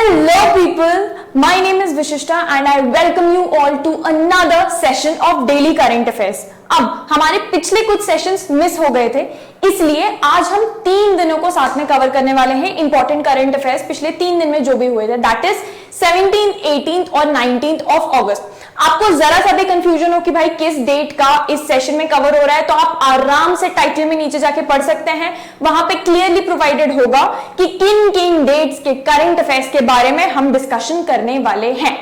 Hello people, my name is Vishishta and I welcome you all to another session of Daily Current Affairs। अब हमारे पिछले कुछ sessions miss हो गए थे, इसलिए आज हम 3 दिनों को साथ में कवर करने वाले हैं इंपॉर्टेंट करंट अफेयर्स पिछले 3 दिन में जो भी हुए थे, दैट इज 17th, 18th और 19th ऑफ अगस्त। आपको जरा सा भी कंफ्यूजन हो कि भाई किस डेट का इस सेशन में कवर हो रहा है, तो आप आराम से टाइटल में नीचे जाके पढ़ सकते हैं, वहां पे क्लियरली प्रोवाइडेड होगा कि किन किन डेट्स के करंट अफेयर्स के बारे में हम डिस्कशन करने वाले हैं।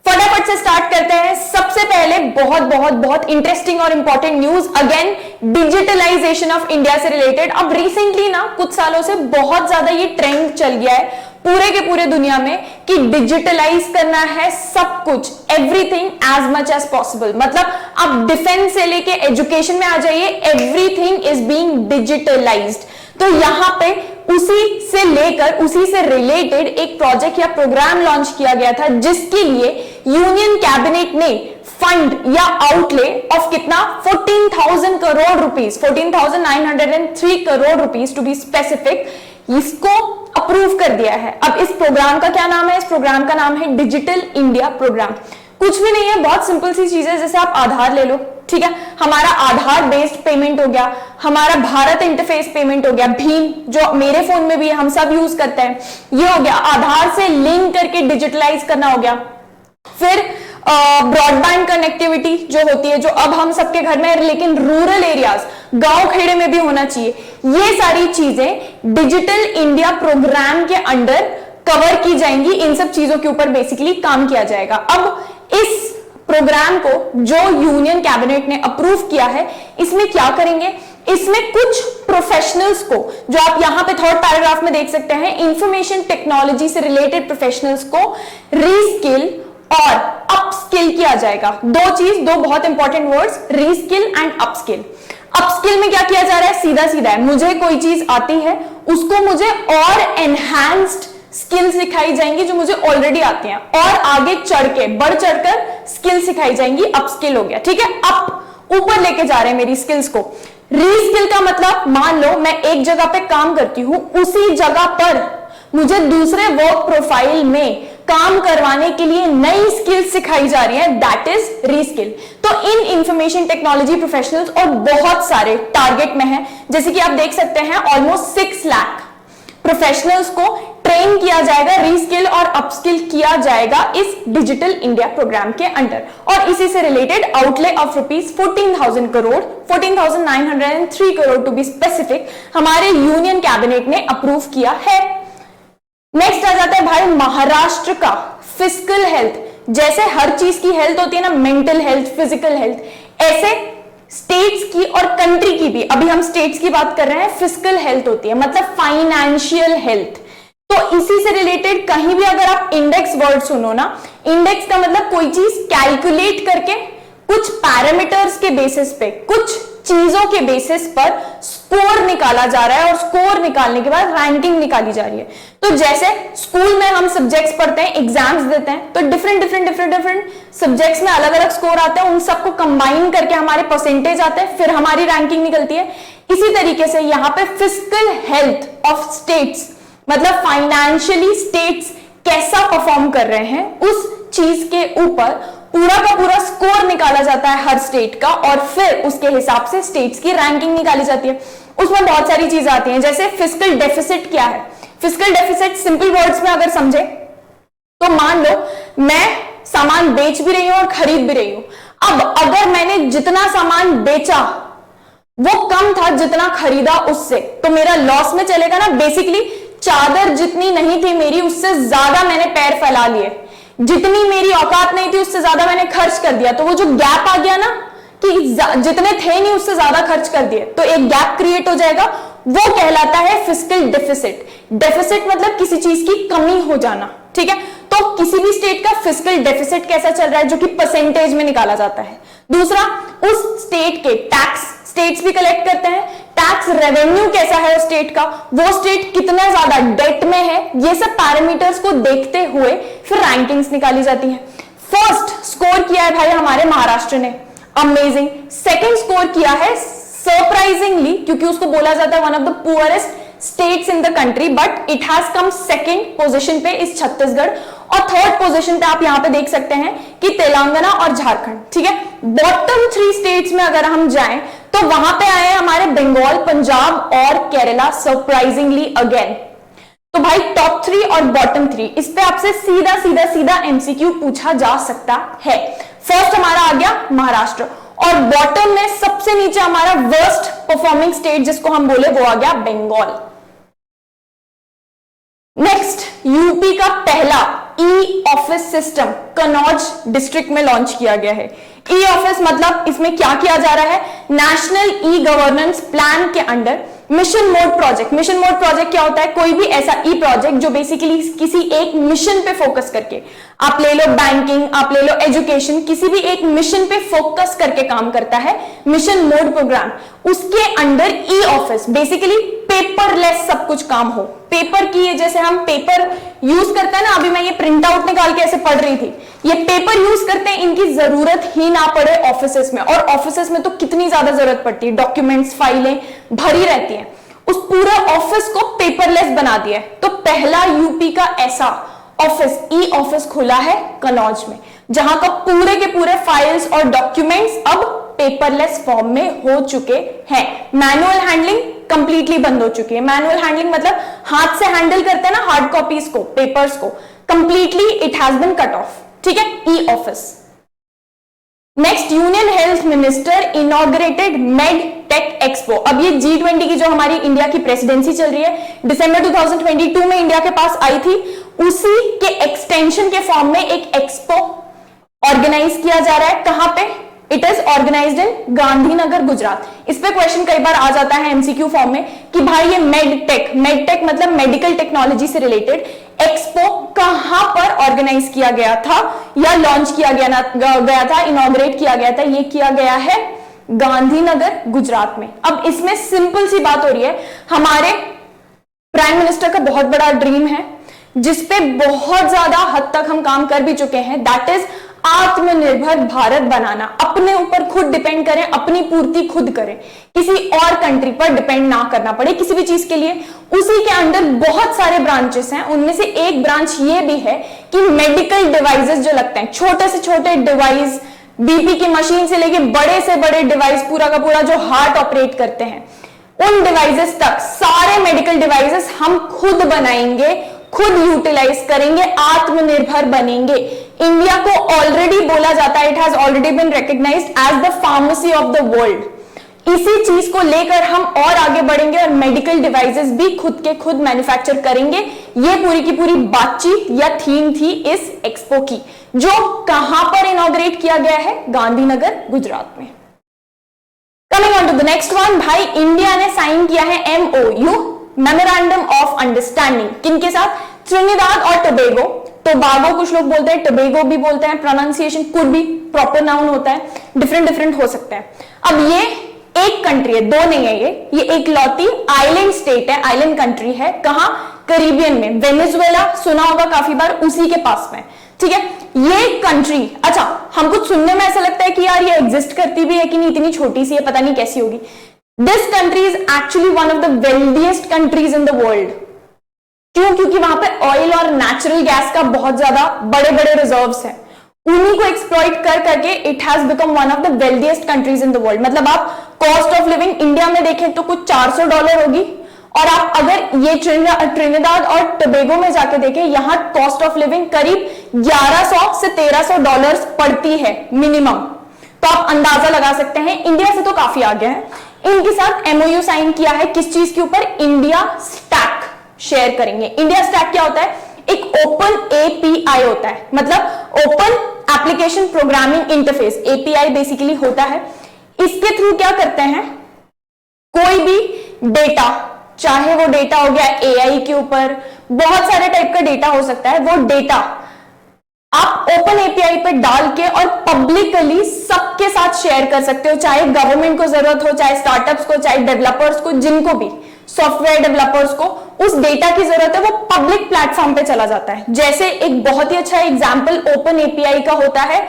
फटाफट से स्टार्ट करते हैं। सबसे पहले बहुत बहुत बहुत इंटरेस्टिंग और important news, again digitalization of India से रिलेटेड। अब रिसेंटली ना कुछ सालों से बहुत ज्यादा ये ट्रेंड चल गया है पूरे के पूरे दुनिया में कि डिजिटलाइज करना है सब कुछ, everything as much as possible. मतलब आप डिफेंस से लेके एजुकेशन में आ जाइए, एवरीथिंग इज बीइंग डिजिटलाइज्ड। तो यहां पे उसी से लेकर उसी से रिलेटेड एक प्रोजेक्ट या प्रोग्राम लॉन्च किया गया था, जिसके लिए यूनियन कैबिनेट ने फंड या आउटले ऑफ कितना 14,000 crore rupees, 14,903 crore rupees to be specific, इसको अप्रूव कर दिया है। अब इस प्रोग्राम का क्या नाम है? इस प्रोग्राम का नाम है डिजिटल इंडिया प्रोग्राम। कुछ भी नहीं है, बहुत सिंपल सी चीज है। जैसे आप आधार ले लो, ठीक है, हमारा आधार बेस्ड पेमेंट हो गया, हमारा भारत इंटरफेस पेमेंट हो गया, भीम जो मेरे फोन में भी है, हम सब यूज करते हैं, ये हो गया। आधार से लिंक करके डिजिटलाइज करना हो गया। फिर ब्रॉडबैंड कनेक्टिविटी जो होती है, जो अब हम सबके घर में है, लेकिन रूरल एरियाज, गांव खेड़े में भी होना चाहिए, ये सारी चीजें डिजिटल इंडिया प्रोग्राम के अंडर कवर की जाएंगी। इन सब चीजों के ऊपर बेसिकली काम किया जाएगा। अब इस प्रोग्राम को जो यूनियन कैबिनेट ने अप्रूव किया है, इसमें क्या करेंगे? इसमें कुछ प्रोफेशनल्स को, जो आप यहां पे थर्ड पैराग्राफ में देख सकते हैं, इंफॉर्मेशन टेक्नोलॉजी से रिलेटेड प्रोफेशनल्स को रीस्किल और अपस्किल किया जाएगा। दो बहुत important words, reskill and upskill. Upskill में क्या किया जा रहा है? सीधा सीधा है, मुझे कोई चीज आती है, उसको मुझे और एनहांस्ड स्किल सिखाई जाएंगी जो मुझे ऑलरेडी आती हैं, और आगे बढ़ चढ़कर स्किल सिखाई जाएंगी, अपस्किल हो गया, ठीक है। अप ऊपर लेके जा रहे हैं मेरी स्किल्स को। रीस्किल का मतलब, मान लो मैं एक जगह पे काम करती हूं, उसी जगह पर मुझे दूसरे वर्क प्रोफाइल में काम करवाने के लिए नई स्किल सिखाई जा रही है, दैट इज रीस्किल। तो इन इंफॉर्मेशन टेक्नोलॉजी प्रोफेशनल्स और बहुत सारे टारगेट में है, जैसे कि आप देख सकते हैं ऑलमोस्ट 6 लाख प्रोफेशनल्स को ट्रेन किया जाएगा, रीस्किल और अपस्किल किया जाएगा इस डिजिटल इंडिया प्रोग्राम के अंडर। और इसी से related outlay of rupees 14,000 crore, 14,903 crore to be specific, हमारे यूनियन कैबिनेट ने अप्रूव किया है। नेक्स्ट आ जाता है भाई महाराष्ट्र का फिजिकल हेल्थ। जैसे हर चीज की हेल्थ होती है ना, मेंटल हेल्थ, फिजिकल हेल्थ, ऐसे स्टेट्स की और कंट्री की भी, अभी हम स्टेट्स की बात कर रहे हैं, फिजिकल हेल्थ होती है, मतलब फाइनेंशियल हेल्थ। तो इसी से रिलेटेड कहीं भी अगर आप इंडेक्स वर्ड सुनो ना, इंडेक्स का मतलब कोई चीज कैलकुलेट करके कुछ पैरामीटर्स के बेसिस पे, कुछ चीजों के बेसिस पर स्कोर निकाला जा रहा है, और स्कोर निकालने के बाद रैंकिंग निकाली जा रही है। तो जैसे स्कूल में हम सब्जेक्ट्स पढ़ते हैं, एग्जाम्स देते हैं, तो डिफरेंट सब्जेक्ट्स में अलग अलग स्कोर आते हैं, उन सबको कंबाइन करके हमारे परसेंटेज आते हैं, फिर हमारी रैंकिंग निकलती है। इसी तरीके से यहाँ पे फिजिकल हेल्थ ऑफ स्टेट्स, मतलब फाइनेंशियली स्टेट्स कैसा परफॉर्म कर रहे हैं, उस चीज के ऊपर पूरा का पूरा स्कोर निकाला जाता है हर स्टेट का, और फिर उसके हिसाब से स्टेट्स की रैंकिंग निकाली जाती है। उसमें बहुत सारी चीजें आती हैं, जैसे फिजिकल डेफिसिट क्या है? फिजिकल डेफिसिट सिंपल वर्ड्स में अगर समझे तो मान लो मैं सामान बेच भी रही हूं और खरीद भी रही हूं। अब अगर मैंने जितना सामान बेचा वो कम था जितना खरीदा उससे, तो मेरा लॉस में चलेगा ना। बेसिकली चादर जितनी नहीं थी मेरी, उससे ज्यादा मैंने पैर फैला लिए, जितनी मेरी औकात नहीं थी उससे ज्यादा मैंने खर्च कर दिया, तो वो जो गैप आ गया ना कि जितने थे नहीं उससे ज्यादा खर्च कर दिए, तो एक गैप क्रिएट हो जाएगा, वो कहलाता है फिजिकल डेफिसिट। डेफिसिट मतलब किसी चीज की कमी हो जाना, ठीक है। तो किसी भी स्टेट का फिजिकल डेफिसिट कैसा चल रहा है, जो कि परसेंटेज में निकाला जाता है। दूसरा, उस स्टेट के टैक्स, स्टेट्स भी कलेक्ट करते हैं, टैक्स रेवेन्यू कैसा है उस स्टेट का, वो स्टेट कितना ज्यादा डेट में है, ये सब पैरामीटर्स को देखते हुए फिर रैंकिंग्स निकाली जाती है। फर्स्ट स्कोर किया है भाई हमारे महाराष्ट्र ने, अमेजिंग। सेकंड स्कोर किया है सरप्राइजिंगली, क्योंकि उसको बोला जाता है one of the poorest states in the country, but it has come second position पे इस छत्तीसगढ़, और थर्ड पोजीशन पे आप यहां पे देख सकते हैं कि तेलंगाना और झारखंड। ठीक है, बॉटम 3 स्टेट्स में अगर हम जाएं तो वहां पे आए हैं हमारे बंगाल, पंजाब और केरला, सरप्राइजिंगली अगेन। तो भाई टॉप 3 और बॉटम 3, इस पे आपसे सीधा सीधा सीधा एमसीक्यू पूछा जा सकता है। फर्स्ट हमारा आ गया महाराष्ट्र, और बॉटम में सबसे नीचे हमारा वर्स्ट परफॉर्मिंग स्टेट जिसको हम बोले वो आ गया बंगाल। नेक्स्ट, यूपी का पहला e office system Kannauj district में लॉन्च किया गया है। ई ऑफिस मतलब इसमें क्या किया जा रहा है, नेशनल ई गवर्नेंस प्लान के under mission mode project. Mission mode project क्या होता है, कोई भी ऐसा ई प्रोजेक्ट जो बेसिकली किसी एक मिशन पे फोकस करके, आप ले लो बैंकिंग, आप ले लो एजुकेशन, किसी भी एक मिशन पे फोकस करके काम करता है, मिशन मोड प्रोग्राम, उसके under e office basically paperless सब कुछ काम हो। पेपर की, जैसे हम पेपर यूज करते हैं ना, अभी मैं ये प्रिंट आउट निकाल के ऐसे पढ़ रही थी, ये पेपर यूज करते हैं, इनकी जरूरत ही ना पड़े ऑफिसेस में, और ऑफिसेस में तो कितनी ज्यादा जरूरत पड़ती है, डॉक्यूमेंट्स, फाइलें भरी रहती हैं, उस पूरे ऑफिस को पेपरलेस बना दिया है। तो पहला यूपी का ऐसा ऑफिस, ई ऑफिस खुला है कनौज में, जहां का पूरे के पूरे फाइल्स और डॉक्यूमेंट्स अब पेपरलेस फॉर्म में हो चुके हैं। मैनुअल हैंडलिंग कंप्लीटली बंद हो चुकी है। मैनुअल हैंडलिंग मतलब हाथ से हैंडल करते हैं ना हार्ड कॉपीज को, पेपर्स को, completely it has been cut off. ठीक है, e office. Next, union health minister inaugurated med tech expo. अब ये G20 की जो हमारी इंडिया की प्रेसिडेंसी चल रही है, दिसंबर 2022 में इंडिया के पास आई थी, उसी के एक्सटेंशन के फॉर्म में एक एक्सपो ऑर्गेनाइज किया जा रहा है। कहां पे? इट इज ऑर्गेनाइज्ड इन गांधीनगर, गुजरात। इस पे क्वेश्चन कई बार आ जाता है एमसीक्यू फॉर्म में कि भाई ये मेडटेक मतलब मेडिकल टेक्नोलॉजी से रिलेटेड एक्सपो कहां पर ऑर्गेनाइज किया गया था या लॉन्च किया गया था, इनॉग्रेट किया गया था? ये किया गया है गांधीनगर, गुजरात में। अब इसमें सिंपल सी बात हो रही है, हमारे प्राइम मिनिस्टर का बहुत बड़ा ड्रीम है जिसपे बहुत ज्यादा हद तक हम काम कर भी चुके हैं, दैट इज आत्मनिर्भर भारत बनाना। अपने ऊपर खुद डिपेंड करें, अपनी पूर्ति खुद करें, किसी और कंट्री पर डिपेंड ना करना पड़े किसी भी चीज के लिए। उसी के अंदर बहुत सारे ब्रांचेस हैं, उनमें से एक ब्रांच ये भी है कि मेडिकल डिवाइसेस जो लगते हैं, छोटे से छोटे डिवाइस, बीपी की मशीन से लेके बड़े से बड़े डिवाइस, पूरा का पूरा जो हार्ट ऑपरेट करते हैं, उन डिवाइसेस तक सारे मेडिकल डिवाइसेस हम खुद बनाएंगे, खुद यूटिलाइज करेंगे, आत्मनिर्भर बनेंगे। इंडिया को ऑलरेडी बोला जाता है, it has already been recognised as the pharmacy of the world. इसी चीज को लेकर हम और आगे बढ़ेंगे और मेडिकल डिवाइसेस भी खुद के खुद मैन्युफैक्चर करेंगे। ये पूरी की पूरी बातचीत या थीम थी इस एक्सपो की, जो कहां पर इनॉग्रेट किया गया है? गांधीनगर, गुजरात में। Coming on to the next one, भाई इंडिया ने साइन किया है MOU, मेमोरेंडम ऑफ अंडरस्टैंडिंग, किनके साथ? त्रिनिदाद और टोबैगो कुछ लोग बोलते हैं, टोबैगो भी बोलते हैं, प्रोनाउंसिएशन कुड भी, प्रॉपर नाउन होता है, डिफरेंट हो सकता है। अब ये एक कंट्री है, दो नहीं है, ये एक लौती आइलैंड स्टेट है, आइलैंड कंट्री है। कहां? करीबियन में। वेनेजुएला सुना होगा काफी बार, उसी के पास में। ठीक है, ये कंट्री, अच्छा हमको सुनने में ऐसा लगता है कि यार ये एग्जिस्ट करती भी है कि नहीं, इतनी छोटी सी है, पता नहीं कैसी होगी। This country is actually one of the wealthiest countries in the world. क्यों? क्योंकि वहां पे ऑयल और नेचुरल गैस का बहुत ज्यादा बड़े बड़े रिजर्व्स हैं, उन्हीं को एक्सप्लॉइट कर करके it has become one of the wealthiest countries in the world. मतलब आप कॉस्ट ऑफ लिविंग इंडिया में देखें तो कुछ $400 होगी, और आप अगर ये ट्रिनिदाद और टोबैगो में जाके देखें, यहां कॉस्ट ऑफ लिविंग करीब $1100 से $1300 पड़ती है मिनिमम। तो आप अंदाजा लगा सकते हैं इंडिया से तो काफी आगे है। इनके साथ MOU साइन किया है, किस चीज के ऊपर? इंडिया स्टैक शेयर करेंगे। इंडिया स्टैक क्या होता है? एक ओपन API होता है, मतलब open application programming interface, API basically होता है। इसके थ्रू क्या करते हैं, कोई भी डेटा, चाहे वो डेटा हो गया AI के ऊपर, बहुत सारे टाइप का डेटा हो सकता है, वो डेटा आप ओपन API पे डाल के और पब्लिकली सबके साथ शेयर कर सकते हो, चाहे गवर्नमेंट को जरूरत हो, चाहे स्टार्टअप्स को, चाहे डेवलपर्स को, जिनको भी सॉफ्टवेयर डेवलपर्स को उस डेटा की जरूरत है, वो पब्लिक प्लेटफॉर्म पे चला जाता है। जैसे एक बहुत ही अच्छा एग्जांपल ओपन API का होता है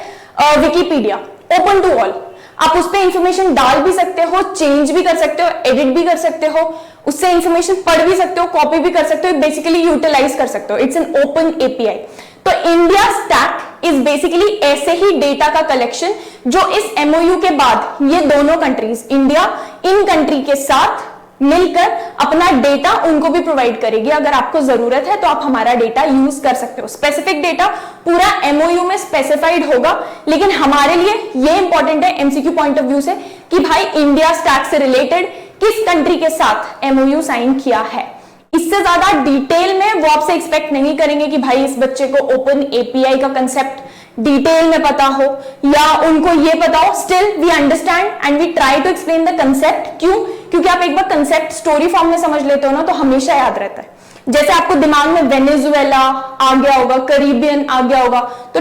विकिपीडिया, ओपन टू ऑल। आप उस पर इंफॉर्मेशन डाल भी सकते हो, चेंज भी कर सकते हो, एडिट भी कर सकते हो, उससे इंफॉर्मेशन पढ़ भी सकते हो, कॉपी भी कर सकते हो, बेसिकली यूटिलाइज कर सकते हो। It's an open API. तो इंडिया स्टैक इज बेसिकली ऐसे ही डेटा का कलेक्शन जो इस एमओयू के बाद ये दोनों कंट्रीज, इंडिया इन कंट्री के साथ मिलकर अपना डेटा उनको भी प्रोवाइड करेगी। अगर आपको जरूरत है तो आप हमारा डेटा यूज कर सकते हो। स्पेसिफिक डेटा पूरा एमओयू में स्पेसिफाइड होगा, लेकिन हमारे लिए ये इंपॉर्टेंट है एमसीक्यू पॉइंट ऑफ व्यू से कि भाई इंडिया स्टैक से रिलेटेड किस कंट्री के साथ एमओयू साइन किया है। इससे ज्यादा डिटेल में वो आपसे एक्सपेक्ट नहीं करेंगे कि भाई इस बच्चे को ओपन एपीआई का कंसेप्ट डिटेल में पता हो या उनको ये पता हो। Still we understand and we try to explain the concept. क्यों? क्योंकि आप एक बार कंसेप्ट स्टोरी फॉर्म में समझ लेते हो ना तो हमेशा याद रहता है। जैसे आपको दिमाग में वेनेजुएला आ गया होगा, कैरिबियन आ गया होगा, तो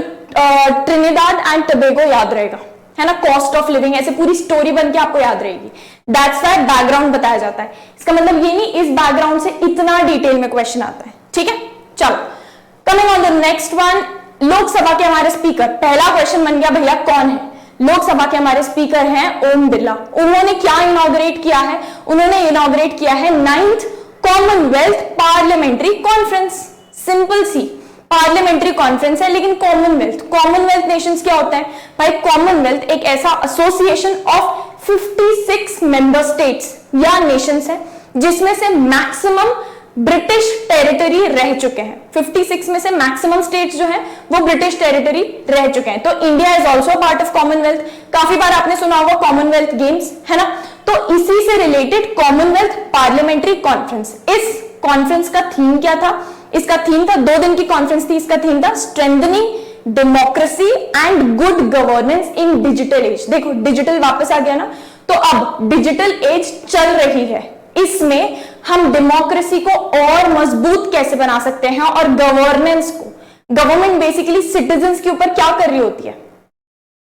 ट्रिनिडाद एंड टोबैगो याद रहेगा, है ना। कॉस्ट ऑफ लिविंग, ऐसे पूरी स्टोरी बन के आपको याद रहेगी। दैट्स व्हाई बैकग्राउंड बताया जाता है। इसका मतलब ये नहीं इस बैकग्राउंड से इतना डिटेल में क्वेश्चन आता है, ठीक है। चलो coming on the next one, Lok Sabha के हमारे स्पीकर। पहला क्वेश्चन बन गया भैया कौन है? लोकसभा के हमारे स्पीकर हैं ओम बिरला। उन्होंने क्या इनॉग्रेट किया है? उन्होंने इनॉग्रेट किया है 9th Commonwealth parliamentary conference. Simple सी पार्लियामेंट्री कॉन्फ्रेंस है, लेकिन कॉमनवेल्थ नेशंस क्या होते हैं भाई? कॉमनवेल्थ एक ऐसा एसोसिएशन ऑफ 56 मेंबर स्टेट्स या नेशंस है जिसमें से मैक्सिमम ब्रिटिश टेरिटरी रह चुके हैं। 56 में से मैक्सिमम स्टेट्स जो हैं वो ब्रिटिश टेरिटरी रह चुके हैं। तो India is also part of Commonwealth. काफी बार आपने सुना होगा कॉमनवेल्थ गेम्स, है ना। तो इसी से रिलेटेड कॉमनवेल्थ पार्लियामेंट्री कॉन्फ्रेंस। इस कॉन्फ्रेंस का थीम क्या था? इसका थीम था, 2 दिन की कॉन्फ्रेंस थी, इसका थीम था strengthening democracy and good governance in digital age. देखो डिजिटल वापस आ गया ना, तो अब डिजिटल एज चल रही है, इसमें हम डेमोक्रेसी को और मजबूत कैसे बना सकते हैं और गवर्नेंस को, गवर्नमेंट बेसिकली सिटीजंस के ऊपर क्या कर रही होती है,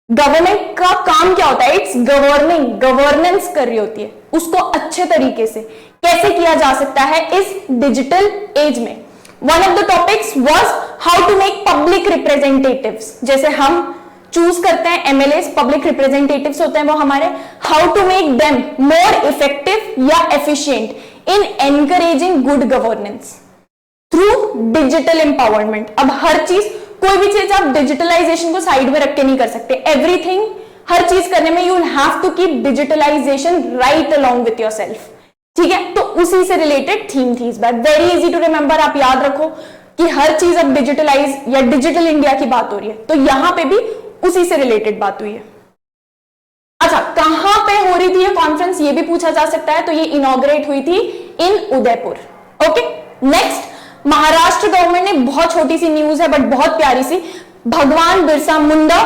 गवर्नमेंट का काम क्या होता है? इट्स गवर्निंग, गवर्नेंस कर रही होती है, उसको अच्छे तरीके से कैसे किया जा सकता है इस डिजिटल एज में। One of the topics was how to make public representatives. जैसे हम चूज करते हैं एमएलएस, पब्लिक रिप्रेजेंटेटिव्स होते हैं वो हमारे, how to make them more effective या efficient in encouraging good governance through digital empowerment. अब हर चीज, कोई भी चीज आप डिजिटलाइजेशन को साइड में रख के नहीं कर सकते। एवरीथिंग, हर चीज करने में you will have to keep digitalization right along with yourself, ठीक है। तो उसी से रिलेटेड थीम थी इस बार। वेरी इजी टू रिमेंबर, आप याद रखो कि हर चीज अब डिजिटलाइज या डिजिटल इंडिया की बात हो रही है, तो यहां पे भी उसी से रिलेटेड बात हुई है। अच्छा, कहां पे हो रही थी ये कॉन्फ्रेंस, ये भी पूछा जा सकता है। तो ये इनॉग्रेट हुई थी in Udaipur. Okay, next, Maharashtra government ने बहुत छोटी सी न्यूज है बट बहुत प्यारी सी, भगवान Birsa Munda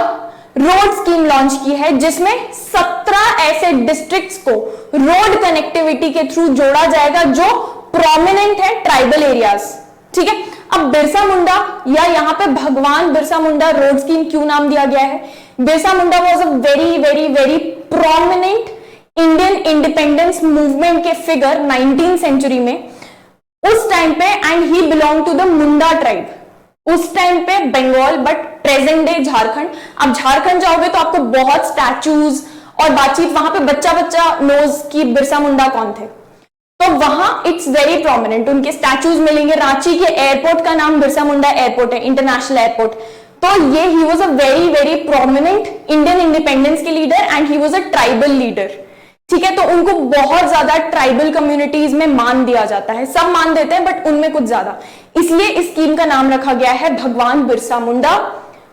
road scheme launch की है, जिसमें 17 ऐसे डिस्ट्रिक्ट्स को रोड कनेक्टिविटी के थ्रू जोड़ा जाएगा जो प्रोमिनेंट है ट्राइबल एरियाज, ठीक है। अब बिरसा मुंडा या यहाँ पे भगवान बिरसा मुंडा रोड स्कीम क्यों नाम दिया गया है? Birsa Munda was a very very very prominent Indian independence movement के फिगर 19th सेंचुरी में उस टाइम पे, and he belong to the Munda tribe. उस टाइम पे Bengal but present day Jharkhand. आप झारखंड जाओगे तो आपको बहुत स्टैचूज और बातचीत, वहां पे बच्चा बच्चा नोज की बिरसा मुंडा कौन थे, तो वहां इट्स वेरी प्रोमिनेंट, उनके स्टैचूज मिलेंगे। रांची के एयरपोर्ट का नाम बिरसा मुंडा एयरपोर्ट है, इंटरनेशनल एयरपोर्ट। तो ये he was a very very prominent Indian independence के leader and he was a tribal leader, ठीक है। तो उनको बहुत ज्यादा ट्राइबल कम्युनिटीज में मान दिया जाता है, सब मान देते हैं बट उनमें कुछ ज्यादा, इसलिए इस स्कीम का नाम रखा गया है भगवान बिरसा मुंडा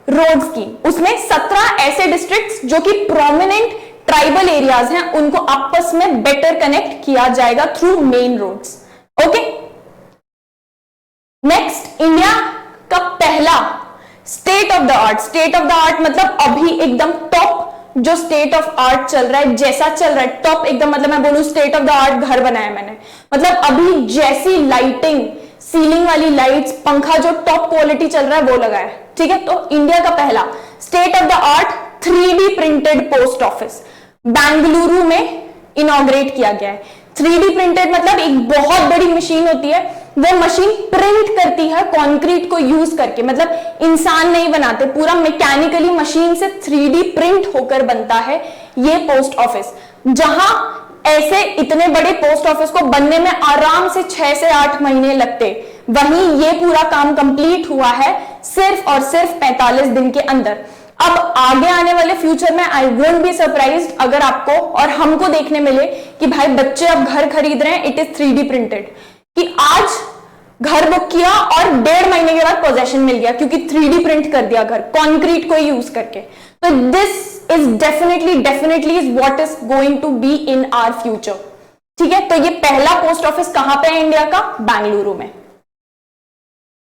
रोड स्कीम। उसमें 17 ऐसे डिस्ट्रिक्ट्स जो कि प्रोमिनेंट ट्राइबल एरियाज हैं उनको आपस में बेटर कनेक्ट किया जाएगा through main roads. Okay, next, India का पहला state of the art. State of the art मतलब अभी एकदम टॉप जो स्टेट ऑफ आर्ट चल रहा है, जैसा चल रहा है टॉप एकदम, मतलब मैं बोलूं स्टेट ऑफ द आर्ट घर बनाया मैंने, मतलब अभी जैसी लाइटिंग, सीलिंग वाली लाइट्स, पंखा जो टॉप क्वालिटी चल रहा है वो लगा है, ठीक है। तो इंडिया का पहला state of the art 3D printed post office Bengaluru में इनॉग्रेट किया गया है। 3D प्रिंटेड मतलब एक बहुत बड़ी मशीन होती है, वो मशीन प्रिंट करती है कंक्रीट को यूज करके, मतलब इंसान नहीं बनाते, पूरा मैकेनिकली मशीन से 3D प्रिंट होकर बनता है ये पोस्ट ऑफिस, जहां ऐसे इतने बड़े पोस्ट ऑफिस को बनने में आराम से 6 से 8 महीने लगते, वहीं ये पूरा काम कंप्लीट हुआ है सिर्फ और सिर्फ 45 दिन के अंदर। अब आगे आने वाले फ्यूचर में आई वोंट बी सरप्राइज्ड अगर आपको और हमको देखने मिले कि भाई बच्चे अब घर खरीद रहे हैं, इट इज 3D प्रिंटेड, कि आज घर बुक किया और 1.5 महीने के बाद पोजेशन मिल गया क्योंकि 3D प्रिंट कर दिया घर, कंक्रीट को यूज करके। तो this is definitely is what is going to be in our future. ठीक है, तो ये पहला पोस्ट ऑफिस कहां पे है इंडिया का? बेंगलुरु में।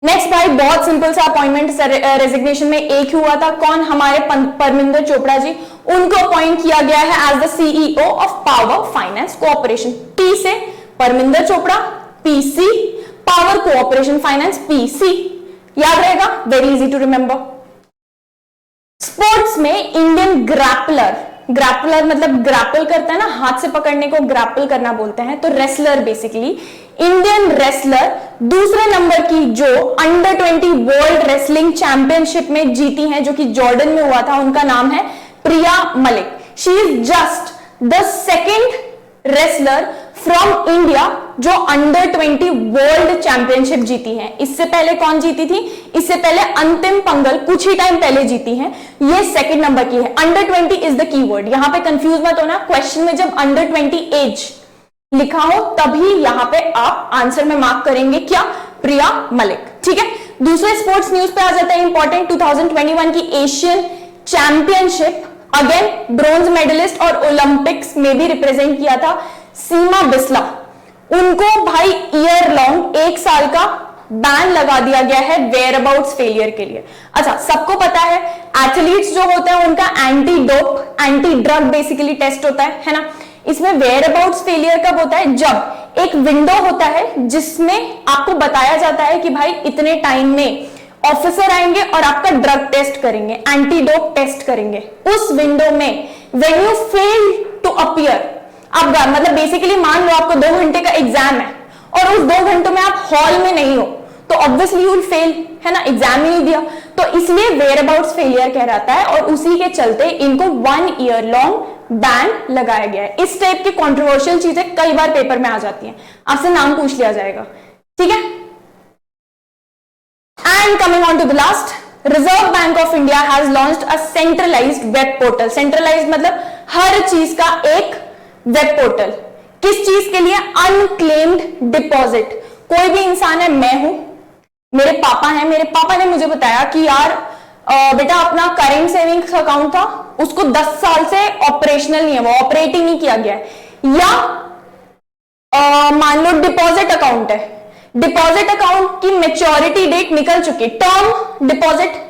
नेक्स्ट भाई, बहुत सिंपल सा अपॉइंटमेंट रेजिग्नेशन में एक हुआ था। कौन? हमारे परमिंदर चोपड़ा जी, उनको अपॉइंट किया गया है as the CEO of power finance cooperation. टी से Parminder Chopra, PC power cooperation finance, PC, याद रहेगा, very easy to remember. Sports में इंडियन ग्रैपलर, ग्रैपलर मतलब ग्रैपल करता है ना, हाथ से पकड़ने को ग्रैपल करना बोलते हैं, तो रेसलर बेसिकली, इंडियन रेसलर दूसरे नंबर की जो अंडर 20 वर्ल्ड रेसलिंग चैंपियनशिप में जीती हैं, जो कि जॉर्डन में हुआ था, उनका नाम है Priya Malik. She is just the second wrestler from India जो अंडर 20 वर्ल्ड चैंपियनशिप जीती है। इससे पहले कौन जीती थी? इससे पहले अंतिम पंगल कुछ ही टाइम पहले जीती है, ये सेकंड नंबर की है। अंडर 20 इज द कीवर्ड, यहां पे कंफ्यूज मत होना, क्वेश्चन में जब अंडर 20 एज लिखा हो तभी यहां पे आप आंसर में मार्क करेंगे क्या? प्रिया मलिक। ठीक है, दूसरे स्पोर्ट्स न्यूज पे आ जाता है इंपॉर्टेंट, 2021 की Asian championship, again bronze medallist और ओलंपिक्स में भी रिप्रेजेंट किया था सीमा बिस्ला। उनको भाई ईयर लॉन्ग 1 साल का बैन लगा दिया गया है वेयर अबाउट्स फेलियर के लिए। अच्छा, सबको पता है एथलीट्स जो होते हैं उनका anti dope, anti drug basically test होता है ना। इसमें वेयर अबाउट्स फेलियर कब होता है? जब एक विंडो होता है जिसमें आपको बताया जाता है कि भाई इतने टाइम में ऑफिसर आएंगे और आपका ड्रग टेस्ट करेंगे, एंटीडोप टेस्ट करेंगे। उस विंडो में when you fail to appear, आप मतलब बेसिकली मान लो आपको 2 घंटे का एग्जाम है और उस 2 घंटों में आप हॉल में नहीं हो तो ऑब्वियसली यू विल फेल, है ना, एग्जाम ही नहीं दिया। तो इसलिए वेयर अबाउट्स फेलियर कहलाता है और उसी के चलते इनको 1 ईयर लॉन्ग बैन लगाया गया है। इस टाइप की कंट्रोवर्शियल चीजें कई बार पेपर में आ जाती हैं, आपसे नाम पूछ लिया जाएगा। ठीक है, and coming on to the last, reserve bank of India has launched a centralised web portal. Centralised मतलब हर चीज का एक वेब पोर्टल। किस चीज के लिए? Unclaimed deposit. कोई भी इंसान है, मैं हूं, मेरे पापा हैं, मेरे पापा ने मुझे बताया कि यार बेटा अपना करेंट सेविंग्स अकाउंट था उसको 10 साल से ऑपरेशनल नहीं है, वो ऑपरेट ही नहीं किया गया है। या मान लो डिपॉजिट अकाउंट है, डिपॉजिट अकाउंट की मेच्योरिटी डेट निकल चुकी है, टर्म डिपॉजिट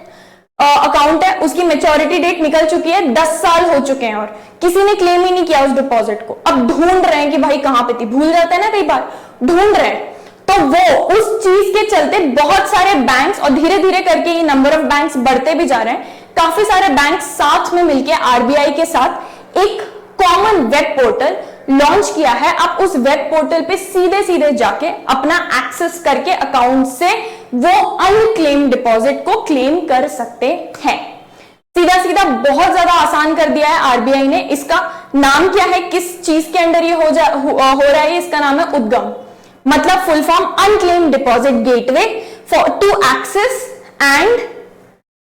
अकाउंट है उसकी मेच्योरिटी डेट निकल चुकी है, 10 साल हो चुके हैं और किसी ने क्लेम ही नहीं किया उस डिपॉजिट को। अब ढूंढ रहे हैं कि भाई कहां पे थी, भूल जाते हैं ना कई बार, ढूंढ रहे हैं। तो वो उस चीज के चलते बहुत सारे बैंक्स, और धीरे धीरे करके ये नंबर ऑफ बैंक्स बढ़ते भी जा रहे हैं, काफी सारे बैंक साथ में मिलकर आरबीआई के साथ एक कॉमन वेब पोर्टल लॉन्च किया है। आप उस वेब पोर्टल पे सीधे सीधे जाके अपना एक्सेस करके अकाउंट से वो अनक्लेम डिपॉजिट को क्लेम कर सकते हैं। सीधा सीधा बहुत ज्यादा आसान कर दिया है आरबीआई ने। इसका नाम क्या है, किस चीज के अंडर ये हो रहा है? इसका नाम है उद्गम, मतलब full form unclaim deposit gateway for to access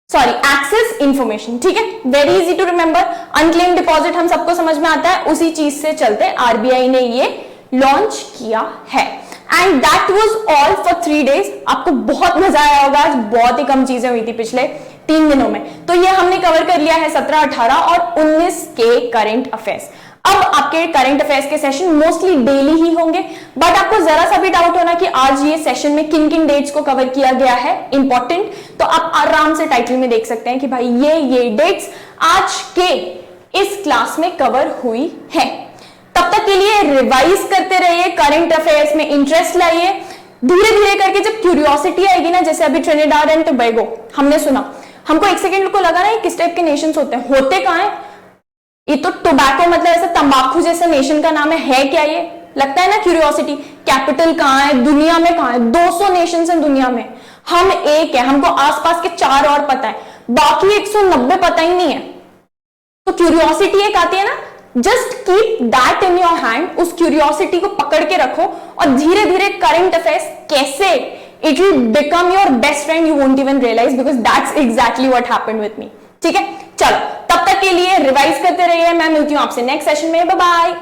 access information. ठीक है, very easy to remember. Unclaim deposit हम सबको समझ में आता है, उसी चीज से चलते आरबीआई ने ये लॉन्च किया है। And that was all for 3 days. आपको बहुत मजा आया होगा, आज बहुत ही कम चीजें हुई थी पिछले 3 दिनों में। तो ये हमने कवर कर लिया है 17, 18 और 19 के करंट अफेयर्स। अब आपके करंट अफेयर्स के सेशन मोस्टली डेली ही होंगे, बट आपको जरा सा भी डाउट होना कि आज ये सेशन में किन किन डेट्स को कवर किया गया है इंपॉर्टेंट, तो आप आराम से टाइटल में देख सकते हैं कि भाई ये डेट्स आज के इस क्लास में कवर हुई है। तब तक के लिए रिवाइज करते रहिए, करंट अफेयर्स में इंटरेस्ट लाइए। धीरे धीरे करके जब क्यूरियोसिटी आएगी ना, जैसे अभी ट्रिनिडाड एंड टोबैगो हमने सुना, हमको एक सेकेंड को लगा ना ये किस टाइप के नेशंस होते कहां है? ये तो टोबैको मतलब ऐसा तंबाकू जैसा नेशन का नाम है क्या? ये लगता है ना क्यूरियोसिटी। कैपिटल कहां है, दुनिया में कहां है? 200 नेशंस हैं दुनिया में, हम एक है, हमको आसपास के 4 और पता है, बाकी 190 पता ही नहीं है। तो क्यूरियोसिटी एक आती है ना, just keep that in your hand, उस क्यूरियोसिटी को पकड़ के रखो और धीरे धीरे करंट अफेयर्स कैसे it will become your best friend, you won't even realise, because that's exactly what happened with me. ठीक है, चलो तब तक के लिए रिवाइज करते रहिए। मैं मिलती हूं आपसे नेक्स्ट सेशन में। Bye bye.